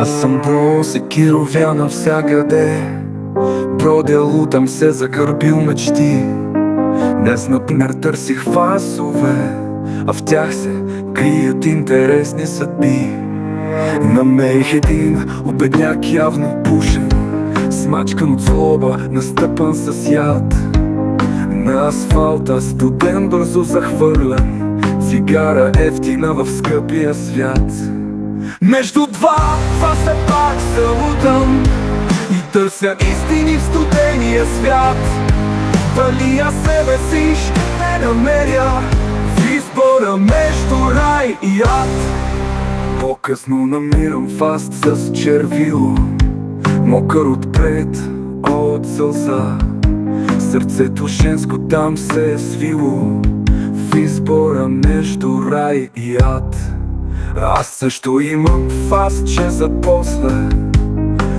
Аз съм бро, секировя навсякъде. Бродя, лутам се, загърбил мечти. Днес, например, търсих фасове, а в тях се крият интересни съдби. Намерих един обедняк, явно пушен, смачкан от злоба, настъпан с яд. На асфалта студен, бързо захвърлен, цигара ефтина в скъпия свят. Между два все пак се лутам и търся истини в студения свят. Дали аз себе си ще намеря в избора между рай и ад? По-късно намирам фаст с червило, мокър отпред от сълза. Сърцето женско там се е свило в избора между рай и ад. Аз също имам фастче за после,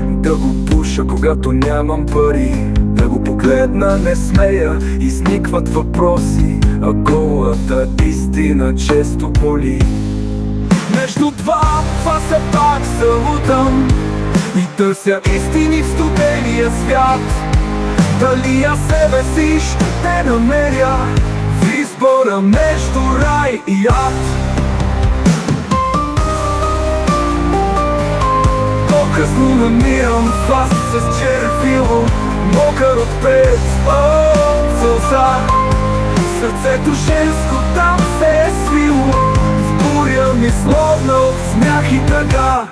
да го пуша, когато нямам пари. Да го погледна, не смея, изникват въпроси, а голата истина често боли. Между два все пак се лутам и търся истини в студения свят. Дали аз себе си ще намеря в избора между рай и ад? По-късно намирам фаст с червило, мокър отпред от сълза. Сърцето женско там се е свило в буря ми, словно от смях и тъга.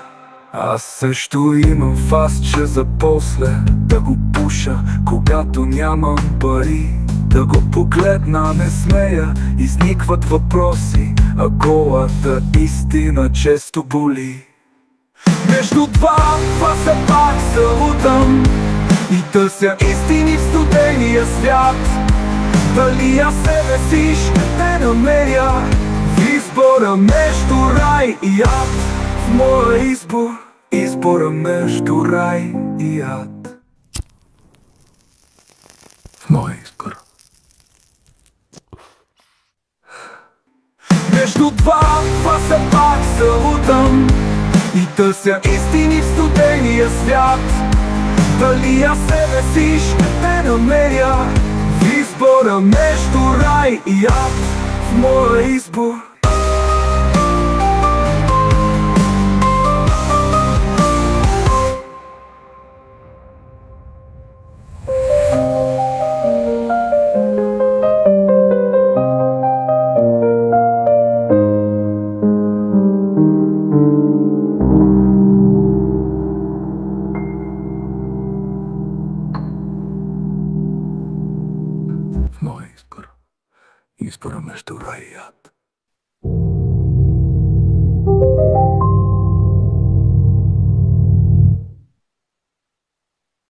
Аз също имам фастче за после, да го пуша, когато нямам пари. Да го погледна, не смея, изникват въпроси, а голата истина често боли. Между два все пак се лутам и търся истини в студения свят. Дали аз себе си ще намеря в избора между рай и ад? В моя избор, избора между рай и ад. В моя избор. Между два все пак се лутам и търся истини в студения свят. Дали аз себе си ще намеря в избора между рай и ад? В моя избор. Моя избор. Избора между рай и ад.